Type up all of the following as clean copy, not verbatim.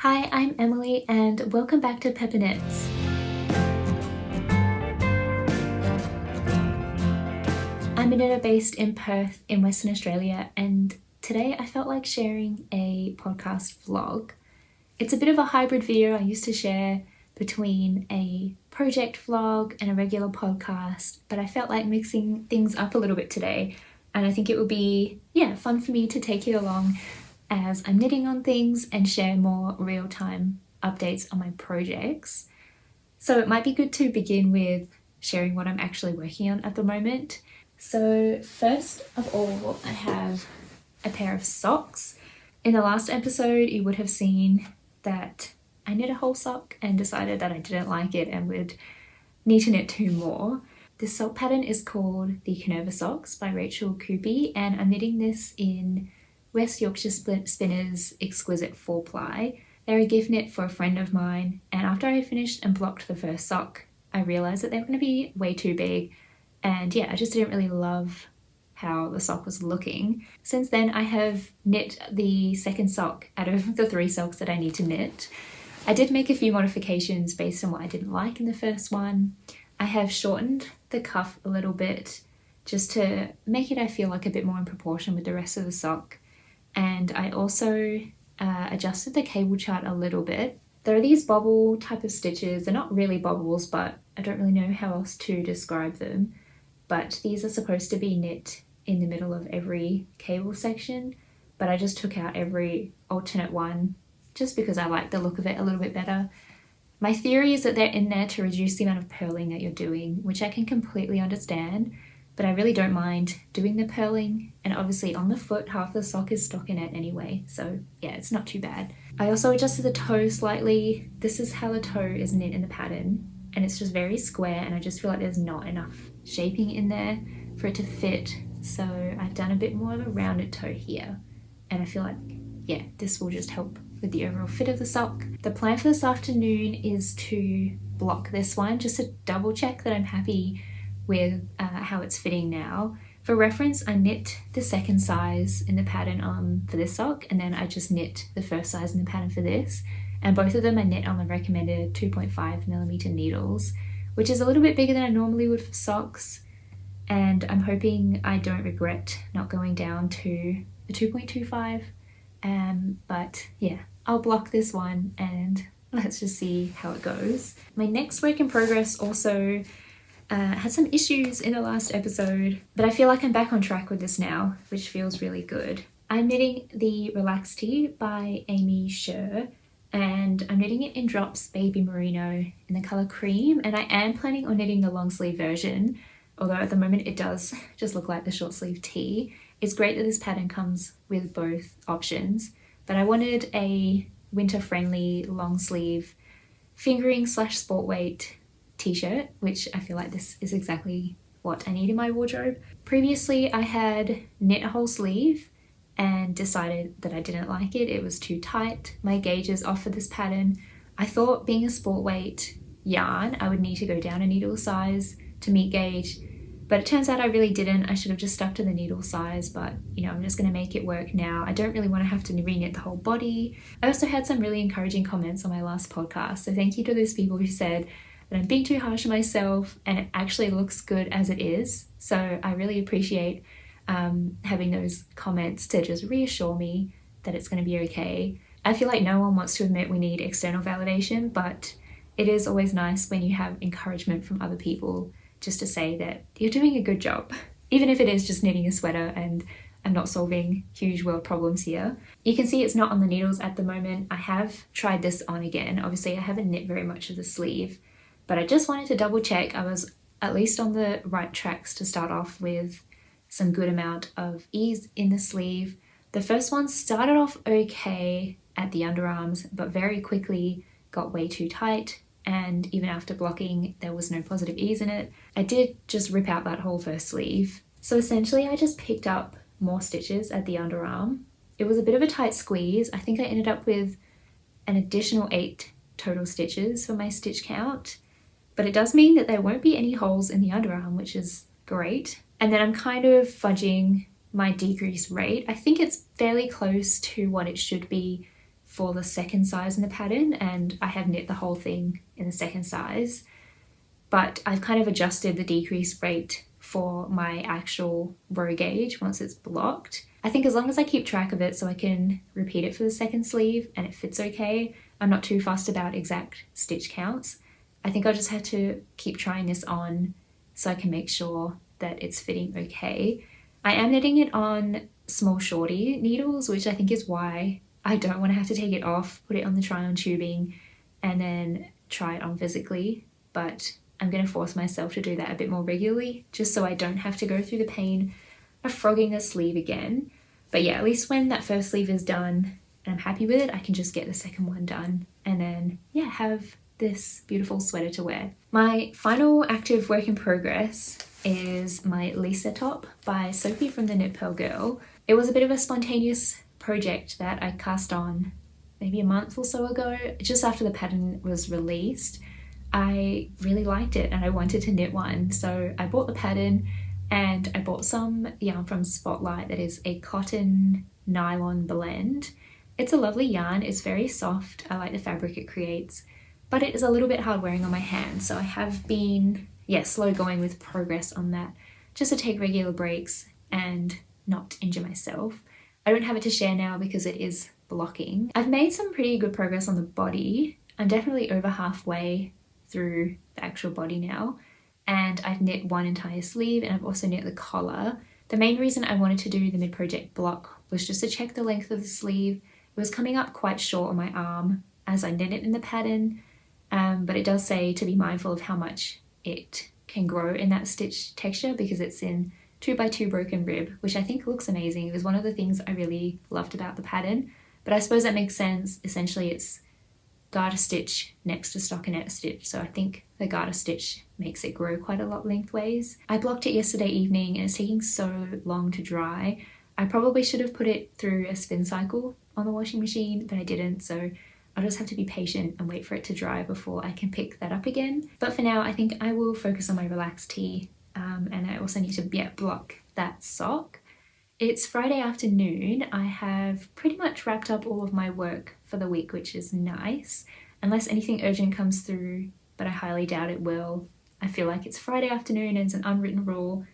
Hi, I'm Emily and welcome back to Peppernettes. I'm a knitter based in Perth in Western Australia, and today I felt like sharing a podcast vlog. It's a bit of a hybrid video I used to share between a project vlog and a regular podcast, but I felt like mixing things up a little bit today, and I think it would be fun for me to take you along as I'm knitting on things and share more real-time updates on my projects. So it might be good to begin with sharing what I'm actually working on at the moment. So first of all, I have a pair of socks. In the last episode, you would have seen that I knit a whole sock and decided that I didn't like it and would need to knit two more. This sock pattern is called the Kanerva socks by Coopey, and I'm knitting this in West Yorkshire Spinners Exquisite 4-ply. They're a gift knit for a friend of mine, and after I finished and blocked the first sock, I realised that they were going to be way too big, and I just didn't really love how the sock was looking. Since then, I have knit the second sock out of the 3 socks that I need to knit. I did make a few modifications based on what I didn't like in the first one. I have shortened the cuff a little bit just to make it, I feel like, a bit more in proportion with the rest of the sock. And I also adjusted the cable chart a little bit. There are these bobble type of stitches. They're not really bobbles, but I don't really know how else to describe them. But these are supposed to be knit in the middle of every cable section, but I just took out every alternate one just because I like the look of it a little bit better. My theory is that they're in there to reduce the amount of purling that you're doing, which I can completely understand. But I really don't mind doing the purling, and obviously on the foot half the sock is stockinette anyway, so it's not too bad. I also adjusted the toe slightly. This is how the toe is knit in the pattern, and it's just very square, and I just feel like there's not enough shaping in there for it to fit, so I've done a bit more of a rounded toe here, and I feel like this will just help with the overall fit of the sock. The plan for this afternoon is to block this one just to double check that I'm happy with how it's fitting now. For reference, I knit the second size in the pattern for this sock, and then I just knit the first size in the pattern for this, and both of them I knit on the recommended 2.5mm needles, which is a little bit bigger than I normally would for socks, and I'm hoping I don't regret not going down to the 2.25, but I'll block this one and let's just see how it goes. My next work in progress also had some issues in the last episode, but I feel like I'm back on track with this now, which feels really good. I'm knitting the Relax Tee by Aimee Sher, and I'm knitting it in Drops Baby Merino in the colour cream, and I am planning on knitting the long sleeve version, although at the moment it does just look like the short sleeve tee. It's great that this pattern comes with both options, but I wanted a winter friendly long sleeve fingering / sport weight t-shirt, which I feel like this is exactly what I need in my wardrobe. Previously I had knit a whole sleeve and decided that I didn't like it. It was too tight. My gauge is off for this pattern. I thought being a sport weight yarn I would need to go down a needle size to meet gauge, but it turns out I really didn't. I should have just stuck to the needle size, but I'm just going to make it work now. I don't really want to have to re-knit the whole body. I also had some really encouraging comments on my last podcast, so thank you to those people who said that I'm being too harsh on myself and it actually looks good as it is. So I really appreciate having those comments to just reassure me that it's going to be okay. I feel like no one wants to admit we need external validation, but it is always nice when you have encouragement from other people just to say that you're doing a good job, even if it is just knitting a sweater and I'm not solving huge world problems here. You can see it's not on the needles at the moment. I have tried this on again. Obviously I haven't knit very much of the sleeve, but I just wanted to double check I was at least on the right tracks to start off with some good amount of ease in the sleeve. The first one started off okay at the underarms, but very quickly got way too tight, and even after blocking there was no positive ease in it. I did just rip out that whole first sleeve. So essentially I just picked up more stitches at the underarm. It was a bit of a tight squeeze. I think I ended up with an additional 8 total stitches for my stitch count. But it does mean that there won't be any holes in the underarm, which is great. And then I'm kind of fudging my decrease rate. I think it's fairly close to what it should be for the second size in the pattern, and I have knit the whole thing in the second size, but I've kind of adjusted the decrease rate for my actual row gauge once it's blocked. I think as long as I keep track of it so I can repeat it for the second sleeve and it fits okay, I'm not too fussed about exact stitch counts. I think I'll just have to keep trying this on so I can make sure that it's fitting okay. I am knitting it on small shorty needles, which I think is why I don't want to have to take it off, put it on the try-on tubing, and then try it on physically. But I'm going to force myself to do that a bit more regularly, just so I don't have to go through the pain of frogging a sleeve again. But yeah, at least when that first sleeve is done and I'm happy with it, I can just get the second one done and then yeah, have this beautiful sweater to wear. My final active work in progress is my Lise top by Sophie from the Knit Purl Girl. It was a bit of a spontaneous project that I cast on maybe a month or so ago, just after the pattern was released. I really liked it and I wanted to knit one, so I bought the pattern and I bought some yarn from Spotlight that is a cotton nylon blend. It's a lovely yarn, it's very soft, I like the fabric it creates, but it is a little bit hard wearing on my hands, so I have been slow going with progress on that, just to take regular breaks and not injure myself. I don't have it to share now because it is blocking. I've made some pretty good progress on the body. I'm definitely over halfway through the actual body now, and I've knit one entire sleeve and I've also knit the collar. The main reason I wanted to do the mid-project block was just to check the length of the sleeve. It was coming up quite short on my arm as I knit it in the pattern, but it does say to be mindful of how much it can grow in that stitch texture because it's in 2x2 broken rib, which I think looks amazing. It was one of the things I really loved about the pattern, but I suppose that makes sense. Essentially it's garter stitch next to stockinette stitch, so I think the garter stitch makes it grow quite a lot lengthways. I blocked it yesterday evening and it's taking so long to dry. I probably should have put it through a spin cycle on the washing machine, but I didn't, so I'll just have to be patient and wait for it to dry before I can pick that up again. But for now, I think I will focus on my relaxed tee, and I also need to block that sock. It's Friday afternoon. I have pretty much wrapped up all of my work for the week, which is nice, unless anything urgent comes through, but I highly doubt it will. I feel like it's Friday afternoon and it's an unwritten rule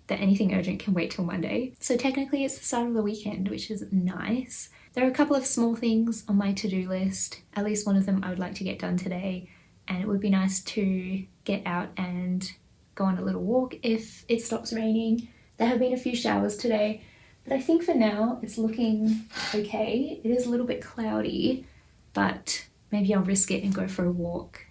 that anything urgent can wait till Monday. So technically it's the start of the weekend, which is nice. There are a couple of small things on my to-do list. At least one of them I would like to get done today, and it would be nice to get out and go on a little walk if it stops raining. There have been a few showers today, but I think for now it's looking okay. It is a little bit cloudy, but maybe I'll risk it and go for a walk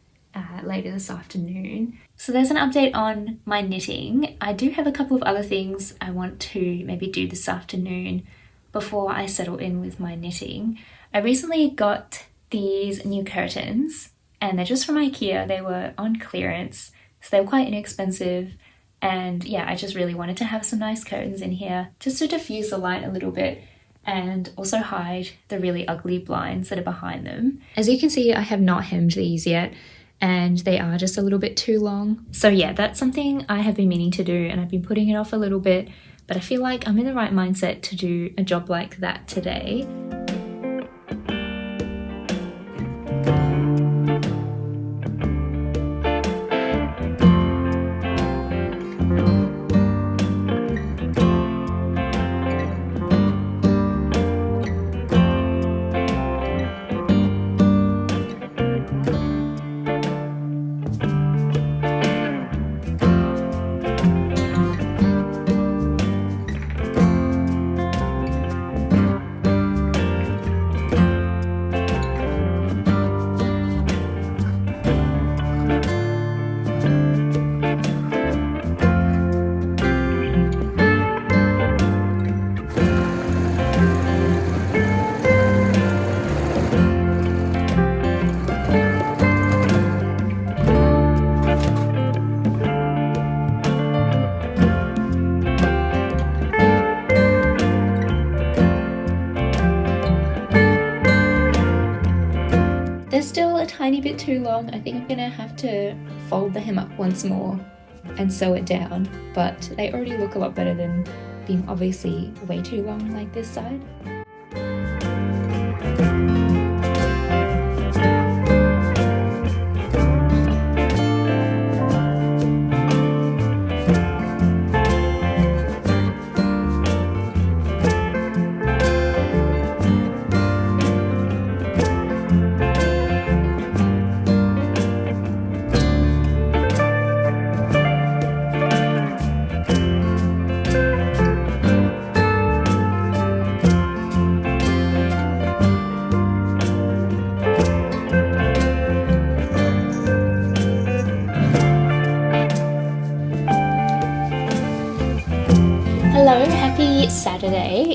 later this afternoon. So there's an update on my knitting. I do have a couple of other things I want to maybe do this afternoon before I settle in with my knitting. I recently got these new curtains and they're just from IKEA. They were on clearance, so they were quite inexpensive. And yeah, I just really wanted to have some nice curtains in here just to diffuse the light a little bit and also hide the really ugly blinds that are behind them. As you can see, I have not hemmed these yet and they are just a little bit too long. So yeah, that's something I have been meaning to do and I've been putting it off a little bit, but I feel like I'm in the right mindset to do a job like that today. Still a tiny bit too long. I think I'm gonna have to fold the hem up once more and sew it down, but they already look a lot better than being obviously way too long like this side.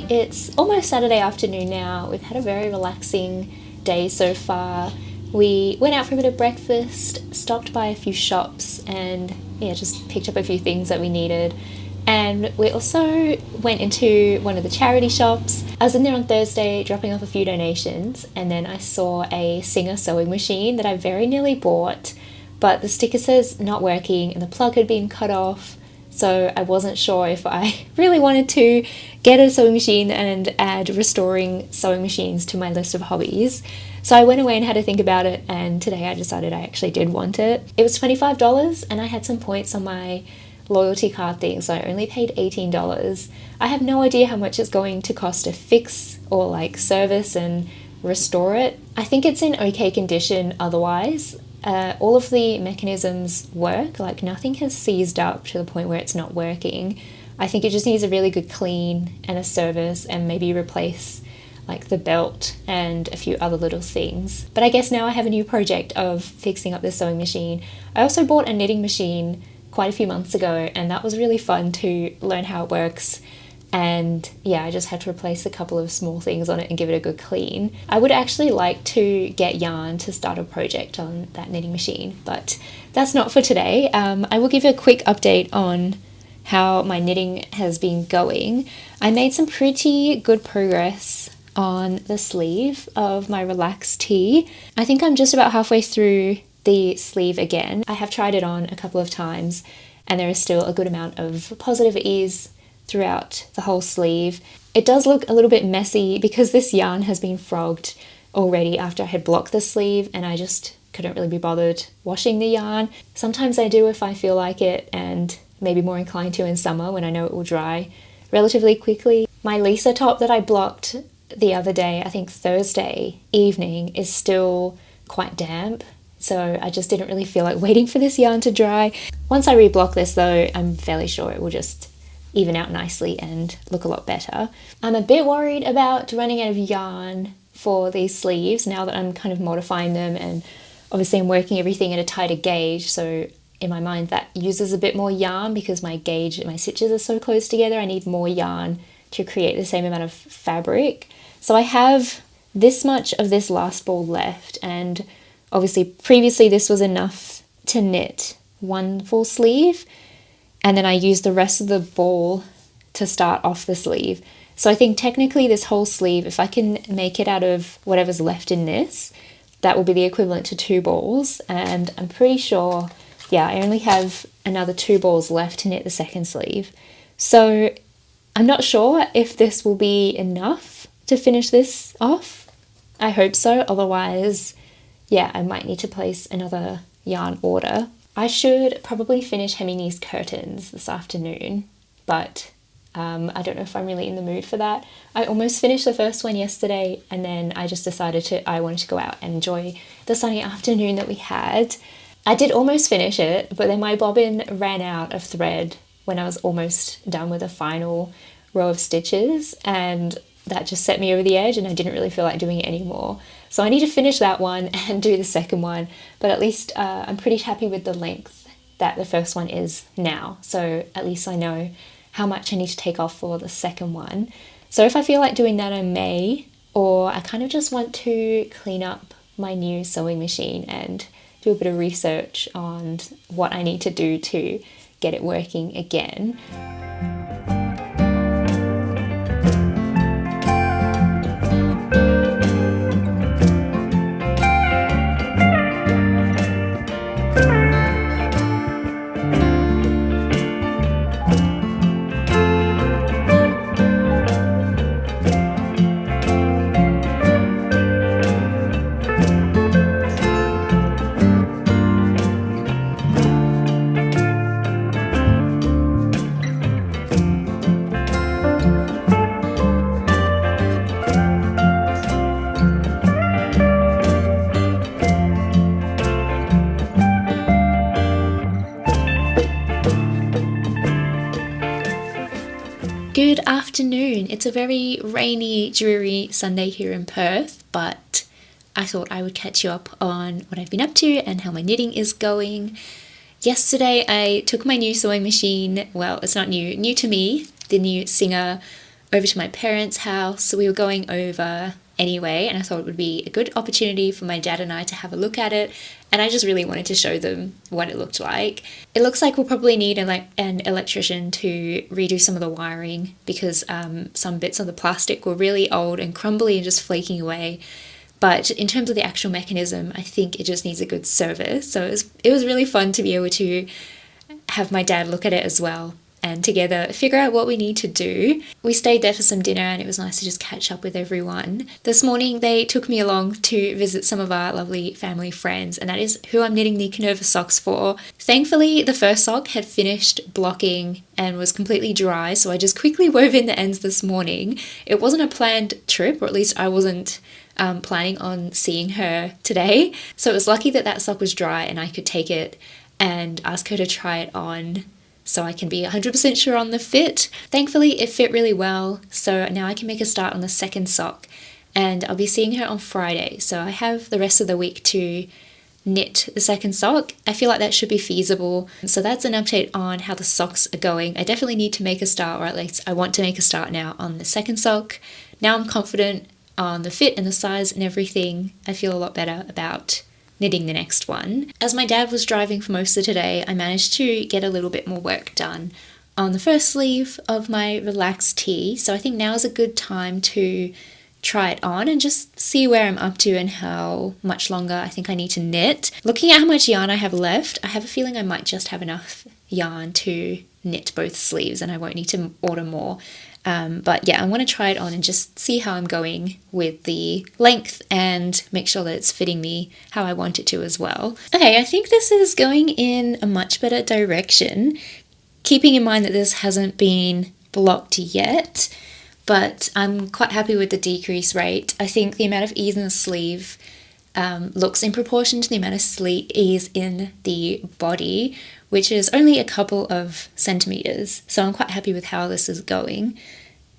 It's almost Saturday afternoon now. We've had a very relaxing day so far. We went out for a bit of breakfast, stopped by a few shops, and yeah, just picked up a few things that we needed. And we also went into one of the charity shops. I was in there on Thursday dropping off a few donations, and then I saw a Singer sewing machine that I very nearly bought, but the sticker says not working and the plug had been cut off. So I wasn't sure if I really wanted to get a sewing machine and add restoring sewing machines to my list of hobbies. So I went away and had to think about it, and today I decided I actually did want it. It was $25 and I had some points on my loyalty card thing, so I only paid $18. I have no idea how much it's going to cost to fix or like service and restore it. I think it's in okay condition otherwise. All of the mechanisms work, like nothing has seized up to the point where it's not working. I think it just needs a really good clean and a service, and maybe replace like the belt and a few other little things. But I guess now I have a new project of fixing up this sewing machine. I also bought a knitting machine quite a few months ago, and that was really fun to learn how it works. And yeah, I just had to replace a couple of small things on it and give it a good clean. I would actually like to get yarn to start a project on that knitting machine, but that's not for today. I will give you a quick update on how my knitting has been going. I made some pretty good progress on the sleeve of my relaxed tee. I think I'm just about halfway through the sleeve again. I have tried it on a couple of times and there is still a good amount of positive ease throughout the whole sleeve. It does look a little bit messy because this yarn has been frogged already after I had blocked the sleeve, and I just couldn't really be bothered washing the yarn. Sometimes I do if I feel like it, and maybe more inclined to in summer when I know it will dry relatively quickly. My Lise top that I blocked the other day, I think Thursday evening, is still quite damp. So I just didn't really feel like waiting for this yarn to dry. Once I reblock this though, I'm fairly sure it will just even out nicely and look a lot better. I'm a bit worried about running out of yarn for these sleeves now that I'm kind of modifying them, and obviously I'm working everything at a tighter gauge, so in my mind that uses a bit more yarn because my stitches are so close together. I need more yarn to create the same amount of fabric. So I have this much of this last ball left, and obviously previously this was enough to knit one full sleeve, and then I used the rest of the ball to start off the sleeve. So I think technically this whole sleeve, if I can make it out of whatever's left in this, that will be the equivalent to 2 balls, and I'm pretty sure, yeah, I only have another 2 balls left to knit the second sleeve. So I'm not sure if this will be enough to finish this off. I hope so, otherwise yeah, I might need to place another yarn order. I should probably finish hemming these curtains this afternoon, but I don't know if I'm really in the mood for that. I almost finished the first one yesterday, and then I just decided I wanted to go out and enjoy the sunny afternoon that we had. I did almost finish it, but then my bobbin ran out of thread when I was almost done with the final row of stitches, and that just set me over the edge and I didn't really feel like doing it anymore. So I need to finish that one and do the second one, but at least I'm pretty happy with the length that the first one is now. So at least I know how much I need to take off for the second one. So if I feel like doing that, I may, or I kind of just want to clean up my new sewing machine and do a bit of research on what I need to do to get it working again. Good afternoon. It's a very rainy, dreary Sunday here in Perth, but I thought I would catch you up on what I've been up to and how my knitting is going. Yesterday I took my new sewing machine, well, it's not new to me, the new Singer over to my parents' house. So we were going over anyway, and I thought it would be a good opportunity for my dad and I to have a look at it, and I just really wanted to show them what it looked like. It looks like we'll probably need an electrician to redo some of the wiring, because some bits of the plastic were really old and crumbly and just flaking away. But in terms of the actual mechanism, I think it just needs a good service. So it was really fun to be able to have my dad look at it as well, and together figure out what we need to do. We stayed there for some dinner, and it was nice to just catch up with everyone. This morning they took me along to visit some of our lovely family friends, and that is who I'm knitting the Kanerva socks for. Thankfully the first sock had finished blocking and was completely dry, so I just quickly wove in the ends this morning. It wasn't a planned trip, or at least I wasn't planning on seeing her today, so it was lucky that that sock was dry and I could take it and ask her to try it on so I can be 100% sure on the fit. Thankfully it fit really well, so now I can make a start on the second sock, and I'll be seeing her on Friday, so I have the rest of the week to knit the second sock. I feel like that should be feasible. So that's an update on how the socks are going. I definitely need to make a start, or at least I want to make a start now on the second sock. Now I'm confident on the fit and the size and everything. I feel a lot better about knitting the next one. As my dad was driving for most of today, I managed to get a little bit more work done on the first sleeve of my relaxed tee, so I think now is a good time to try it on and just see where I'm up to and how much longer I think I need to knit. Looking at how much yarn I have left, I have a feeling I might just have enough yarn to knit both sleeves and I won't need to order more. But yeah, I want to try it on and just see how I'm going with the length and make sure that it's fitting me how I want it to as well. Okay, I think this is going in a much better direction, keeping in mind that this hasn't been blocked yet, but I'm quite happy with the decrease rate. I think the amount of ease in the sleeve looks in proportion to the amount of ease in the body, which is only a couple of centimeters. So I'm quite happy with how this is going.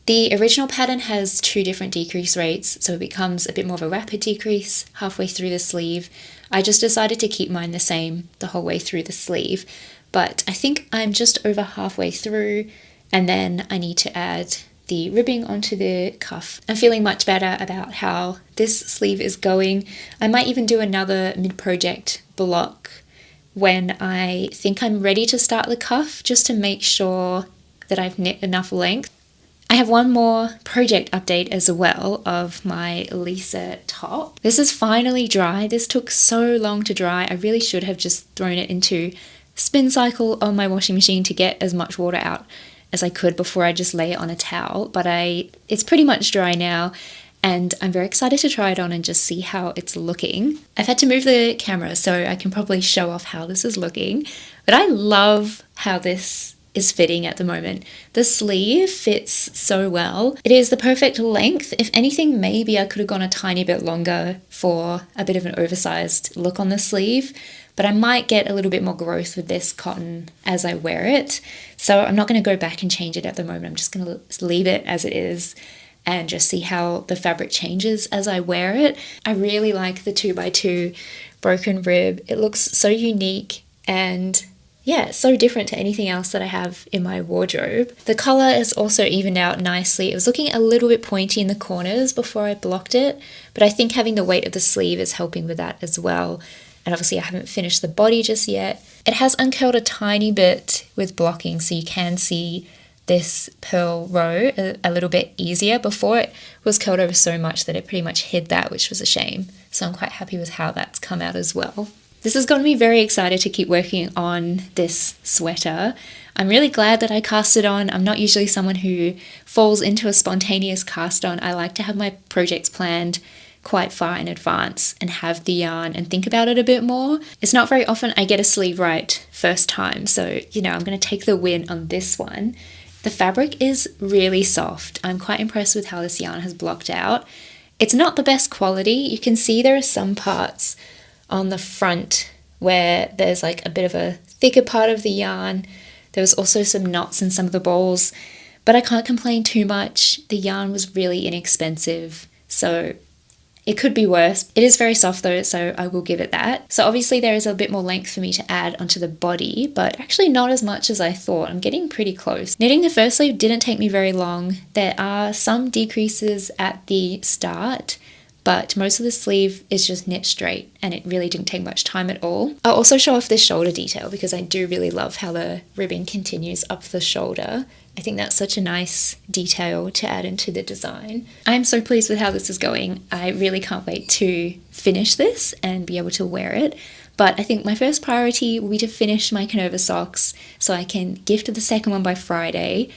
The original pattern has two different decrease rates, so it becomes a bit more of a rapid decrease halfway through the sleeve. I just decided to keep mine the same the whole way through the sleeve, but I think I'm just over halfway through, and then I need to add the ribbing onto the cuff. I'm feeling much better about how this sleeve is going. I might even do another mid-project block when I think I'm ready to start the cuff, just to make sure that I've knit enough length. I have one more project update as well of my Lise top. This is finally dry. This took so long to dry. I really should have just thrown it into spin cycle on my washing machine to get as much water out as I could before I just lay it on a towel, but it's pretty much dry now, and I'm very excited to try it on and just see how it's looking. I've had to move the camera so I can probably show off how this is looking, but I love how this is fitting at the moment. The sleeve fits so well. It is the perfect length. If anything, maybe I could have gone a tiny bit longer for a bit of an oversized look on the sleeve, but I might get a little bit more growth with this cotton as I wear it. So I'm not going to go back and change it at the moment. I'm just going to leave it as it is and just see how the fabric changes as I wear it. I really like the 2x2 broken rib. It looks so unique and yeah, so different to anything else that I have in my wardrobe. The colour is also evened out nicely. It was looking a little bit pointy in the corners before I blocked it, but I think having the weight of the sleeve is helping with that as well. And obviously I haven't finished the body just yet. It has uncurled a tiny bit with blocking, so you can see this purl row a little bit easier. Before it was curled over so much that it pretty much hid that, which was a shame. So I'm quite happy with how that's come out as well. This has got me very excited to keep working on this sweater. I'm really glad that I cast it on. I'm not usually someone who falls into a spontaneous cast on. I like to have my projects planned quite far in advance and have the yarn and think about it a bit more. It's not very often I get a sleeve right first time, so I'm going to take the win on this one. The fabric is really soft. I'm quite impressed with how this yarn has blocked out. It's not the best quality. You can see there are some parts on the front where there's like a bit of a thicker part of the yarn. There was also some knots in some of the balls, but I can't complain too much. The yarn was really inexpensive, so It could be worse. It is very soft though, so I will give it that. So obviously there is a bit more length for me to add onto the body, but actually not as much as I thought. I'm getting pretty close. Knitting the first sleeve didn't take me very long. There are some decreases at the start, but most of the sleeve is just knit straight and it really didn't take much time at all. I'll also show off this shoulder detail because I do really love how the ribbon continues up the shoulder. I think that's such a nice detail to add into the design. I'm so pleased with how this is going. I really can't wait to finish this and be able to wear it. But I think my first priority will be to finish my Kanerva socks so I can gift the second one by Friday.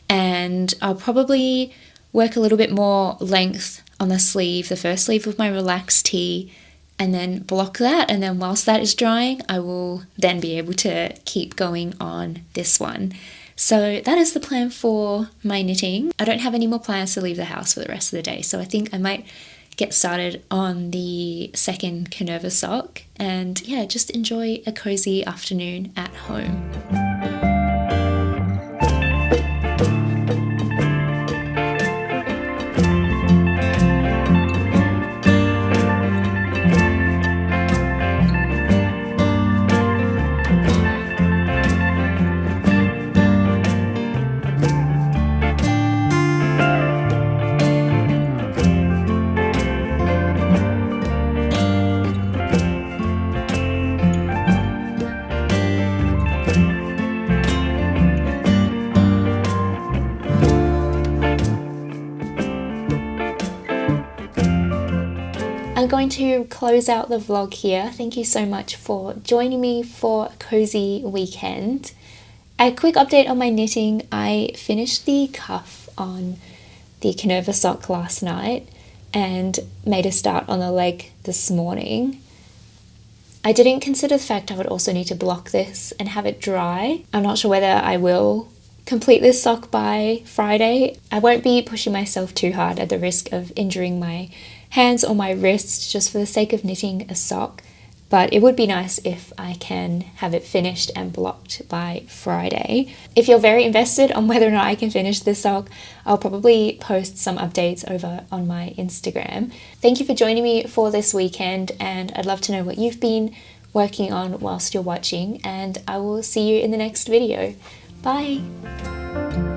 And I'll probably work a little bit more length on the sleeve, the first sleeve with my relaxed tee, and then block that. And then whilst that is drying, I will then be able to keep going on this one. So that is the plan for my knitting. I don't have any more plans to leave the house for the rest of the day, so I think I might get started on the second Kanerva sock and yeah, just enjoy a cozy afternoon at home. I'm going to close out the vlog here. Thank you so much for joining me for a cozy weekend. A quick update on my knitting. I finished the cuff on the Kanerva sock last night and made a start on the leg this morning. I didn't consider the fact I would also need to block this and have it dry. I'm not sure whether I will complete this sock by Friday. I won't be pushing myself too hard at the risk of injuring my hands or my wrists just for the sake of knitting a sock, but it would be nice if I can have it finished and blocked by Friday. If you're very invested on whether or not I can finish this sock, I'll probably post some updates over on my Instagram. Thank you for joining me for this weekend, and I'd love to know what you've been working on whilst you're watching, and I will see you in the next video. Bye!